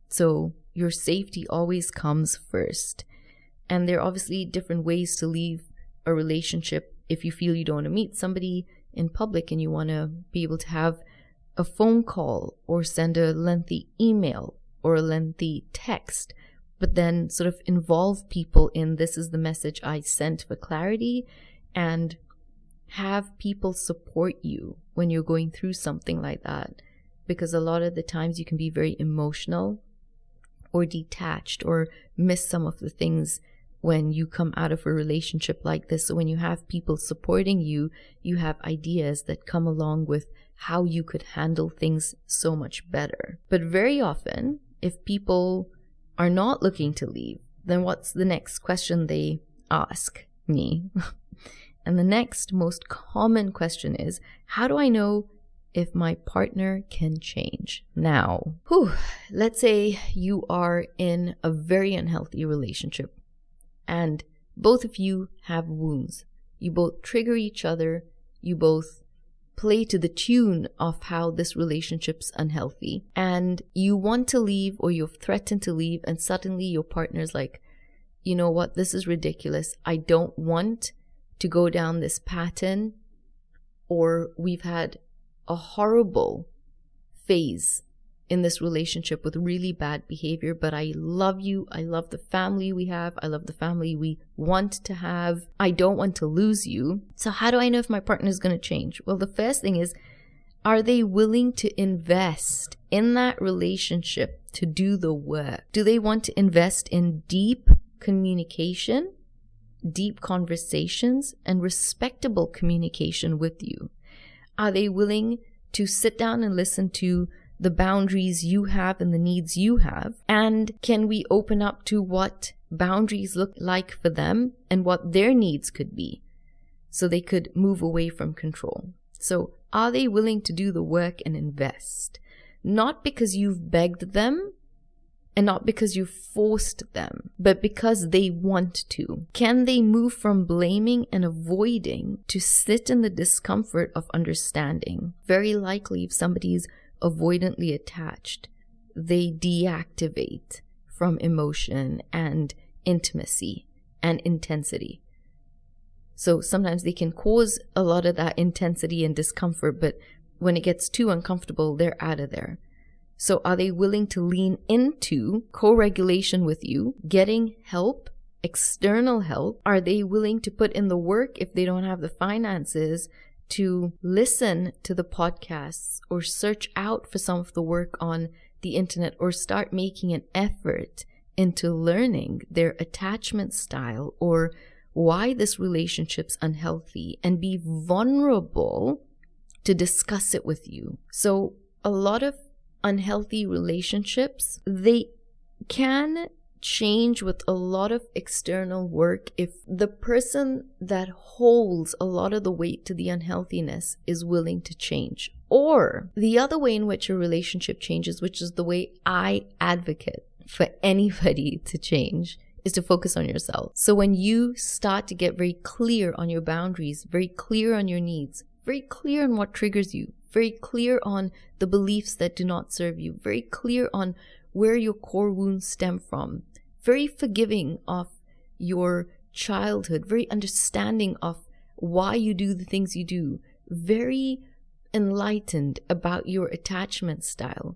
So your safety always comes first. And there are obviously different ways to leave a relationship. If you feel you don't want to meet somebody in public and you want to be able to have a phone call or send a lengthy email or a lengthy text, but then sort of involve people in, this is the message I sent for clarity, and have people support you when you're going through something like that. Because a lot of the times you can be very emotional or detached or miss some of the things when you come out of a relationship like this. So when you have people supporting you, you have ideas that come along with how you could handle things so much better. But very often, if people are not looking to leave, then what's the next question they ask me? And the next most common question is, how do I know if my partner can change? Now, let's say you are in a very unhealthy relationship and both of you have wounds. You both trigger each other. You both play to the tune of how this relationship's unhealthy, and you want to leave, or you've threatened to leave, and suddenly your partner's like, you know what, this is ridiculous. I don't want to go down this pattern, or we've had a horrible phase in this relationship with really bad behavior, but I love you. I love the family we have. I love the family we want to have. I don't want to lose you. So how do I know if my partner is going to change? Well, the first thing is, are they willing to invest in that relationship to do the work? Do they want to invest in deep communication, deep conversations, and respectable communication with you? Are they willing to sit down and listen to the boundaries you have and the needs you have? And can we open up to what boundaries look like for them and what their needs could be, so they could move away from control? So are they willing to do the work and invest? Not because you've begged them and not because you forced them, but because they want to. Can they move from blaming and avoiding to sit in the discomfort of understanding? Very likely, if somebody's avoidantly attached, they deactivate from emotion and intimacy and intensity. So sometimes they can cause a lot of that intensity and discomfort, but when it gets too uncomfortable, they're out of there. So are they willing to lean into co-regulation with you, getting help, external help? Are they willing to put in the work if they don't have the finances to listen to the podcasts or search out for some of the work on the internet or start making an effort into learning their attachment style or why this relationship's unhealthy and be vulnerable to discuss it with you? So a lot of unhealthy relationships, they can change with a lot of external work if the person that holds a lot of the weight to the unhealthiness is willing to change. Or the other way in which a relationship changes, which is the way I advocate for anybody to change, is to focus on yourself. So when you start to get very clear on your boundaries, very clear on your needs, very clear on what triggers you, very clear on the beliefs that do not serve you, very clear on where your core wounds stem from, very forgiving of your childhood, very understanding of why you do the things you do, very enlightened about your attachment style,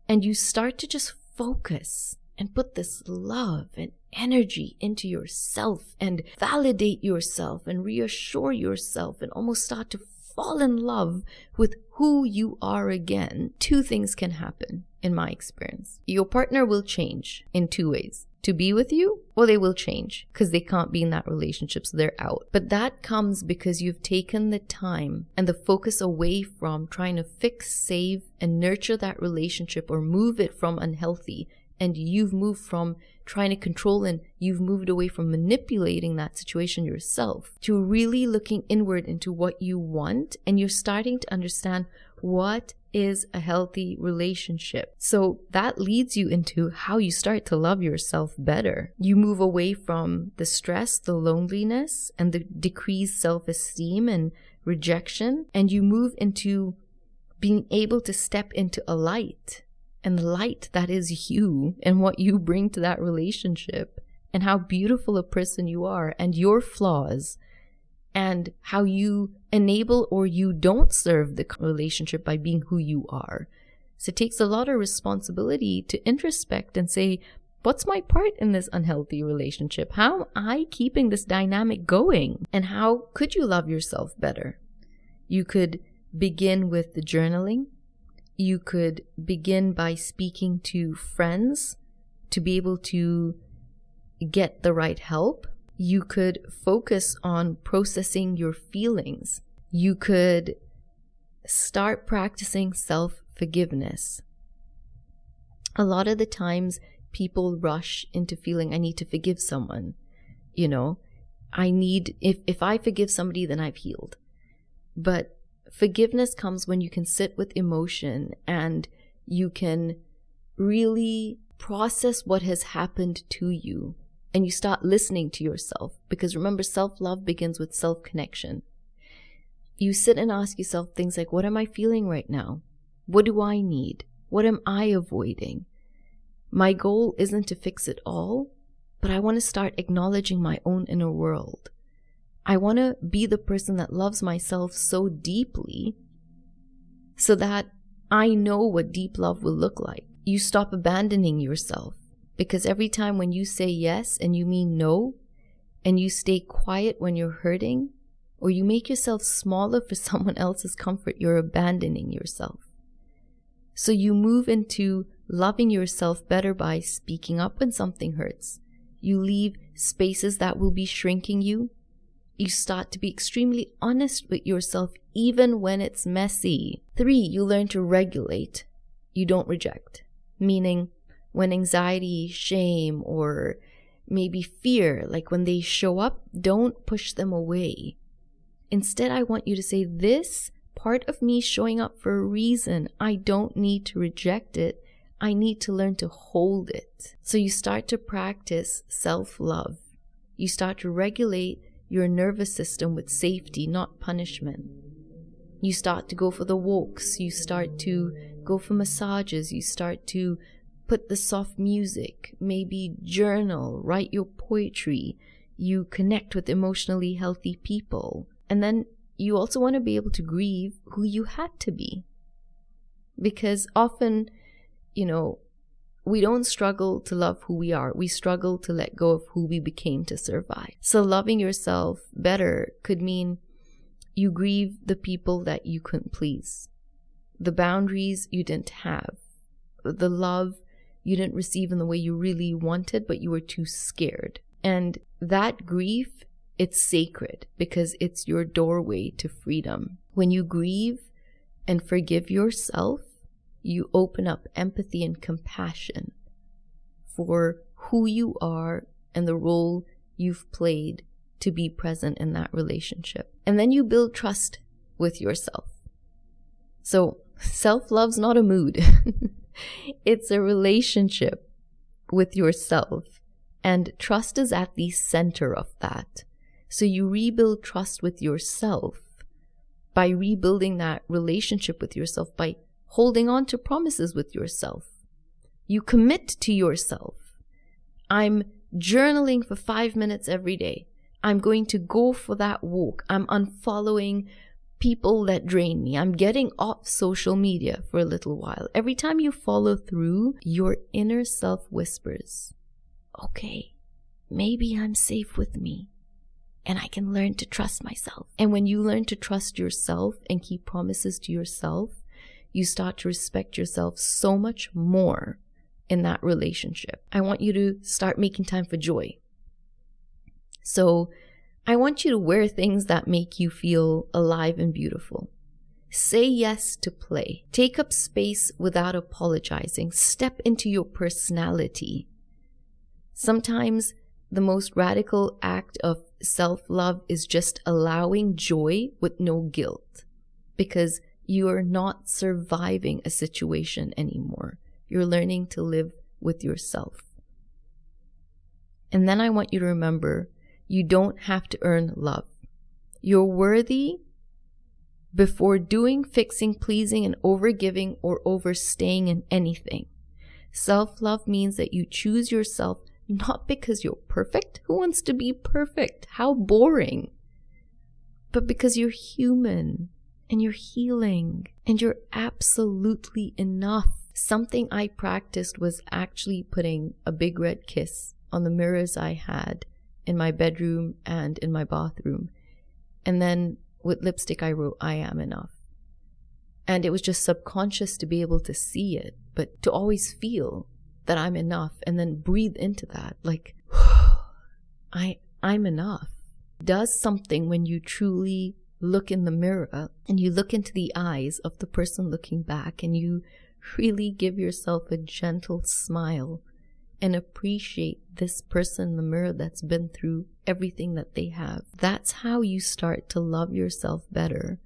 and you start to just focus and put this love and energy into yourself and validate yourself and reassure yourself and almost start to fall in love with who you are again, two things can happen in my experience. Your partner will change in two ways. To be with you, or they will change because they can't be in that relationship, so they're out. But that comes because you've taken the time and the focus away from trying to fix, save, and nurture that relationship or move it from unhealthy. And you've moved from trying to control and you've moved away from manipulating that situation yourself to really looking inward into what you want. And you're starting to understand what is a healthy relationship. So that leads you into how you start to love yourself better. You move away from the stress, the loneliness, and the decreased self-esteem and rejection. And you move into being able to step into a light. And the light that is you and what you bring to that relationship and how beautiful a person you are and your flaws and how you enable or you don't serve the relationship by being who you are. So it takes a lot of responsibility to introspect and say, what's my part in this unhealthy relationship? How am I keeping this dynamic going? And how could you love yourself better? You could begin with the journaling. You could begin by speaking to friends to be able to get the right help. You could focus on processing your feelings. You could start practicing self-forgiveness. A lot of the times people rush into feeling, I need to forgive someone. You know, if I forgive somebody, then I've healed. But forgiveness comes when you can sit with emotion and you can really process what has happened to you and you start listening to yourself. Because remember, self-love begins with self-connection. You sit and ask yourself things like, what am I feeling right now? What do I need? What am I avoiding? My goal isn't to fix it all, but I want to start acknowledging my own inner world. I want to be the person that loves myself so deeply so that I know what deep love will look like. You stop abandoning yourself because every time when you say yes and you mean no and you stay quiet when you're hurting or you make yourself smaller for someone else's comfort, you're abandoning yourself. So you move into loving yourself better by speaking up when something hurts. You leave spaces that will be shrinking you. You start to be extremely honest with yourself even when it's messy. 3, you learn to regulate. You don't reject. Meaning when anxiety, shame, or maybe fear, like when they show up, don't push them away. Instead, I want you to say, this part of me showing up for a reason. I don't need to reject it. I need to learn to hold it. So you start to practice self-love. You start to regulate your nervous system with safety, not punishment. You start to go for the walks. You start to go for massages. You start to put the soft music, maybe journal, write your poetry. you connect with emotionally healthy people. And then you also want to be able to grieve who you had to be. Because often, we don't struggle to love who we are. We struggle to let go of who we became to survive. So loving yourself better could mean you grieve the people that you couldn't please, the boundaries you didn't have, the love you didn't receive in the way you really wanted, but you were too scared. And that grief, it's sacred because it's your doorway to freedom. When you grieve and forgive yourself, you open up empathy and compassion for who you are and the role you've played to be present in that relationship. And then you build trust with yourself. So self-love's not a mood. It's a relationship with yourself. And trust is at the center of that. So you rebuild trust with yourself by rebuilding that relationship with yourself, by holding on to promises with yourself. You commit to yourself. I'm journaling for 5 minutes every day. I'm going to go for that walk. I'm unfollowing people that drain me. I'm getting off social media for a little while. Every time you follow through, your inner self whispers, okay, maybe I'm safe with me and I can learn to trust myself. And when you learn to trust yourself and keep promises to yourself, you start to respect yourself so much more in that relationship. I want you to start making time for joy. So I want you to wear things that make you feel alive and beautiful. Say yes to play. Take up space without apologizing. Step into your personality. Sometimes the most radical act of self-love is just allowing joy with no guilt, because you are not surviving a situation anymore. You're learning to live with yourself. And then I want you to remember, you don't have to earn love. You're worthy before doing, fixing, pleasing, and overgiving or overstaying in anything. Self-love means that you choose yourself not because you're perfect. Who wants to be perfect? How boring. But because you're human. And you're healing, and you're absolutely enough. Something I practiced was actually putting a big red kiss on the mirrors I had in my bedroom and in my bathroom. And then with lipstick, I wrote, I am enough. And it was just subconscious to be able to see it, but to always feel that I'm enough and then breathe into that. Like, I'm enough. Does something when you truly look in the mirror and you look into the eyes of the person looking back and you really give yourself a gentle smile and appreciate this person in the mirror that's been through everything that they have. That's how you start to love yourself better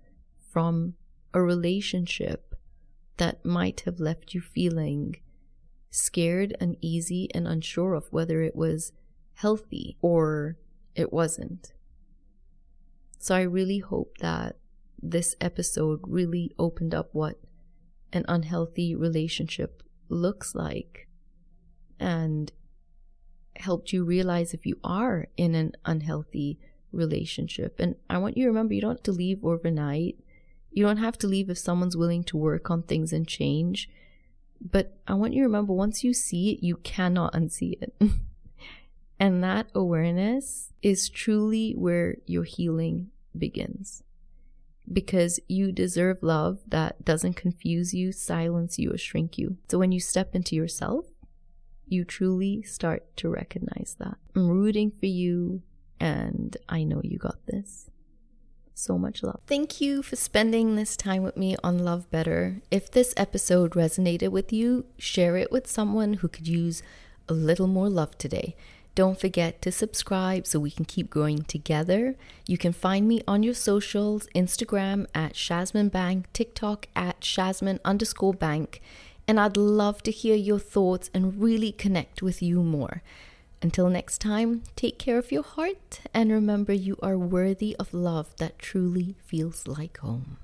from a relationship that might have left you feeling scared, uneasy, and unsure of whether it was healthy or it wasn't. So I really hope that this episode really opened up what an unhealthy relationship looks like and helped you realize if you are in an unhealthy relationship. And I want you to remember, you don't have to leave overnight. You don't have to leave if someone's willing to work on things and change. But I want you to remember, once you see it, you cannot unsee it. And that awareness is truly where your healing begins. Because you deserve love that doesn't confuse you, silence you, or shrink you. So when you step into yourself, you truly start to recognize that. I'm rooting for you, and I know you got this. So much love. Thank you for spending this time with me on Love Better. If this episode resonated with you, share it with someone who could use a little more love today. Don't forget to subscribe so we can keep growing together. You can find me on your socials, Instagram at @ShazminBank, TikTok at @Shazmin_bank. And I'd love to hear your thoughts and really connect with you more. Until next time, take care of your heart and remember you are worthy of love that truly feels like home.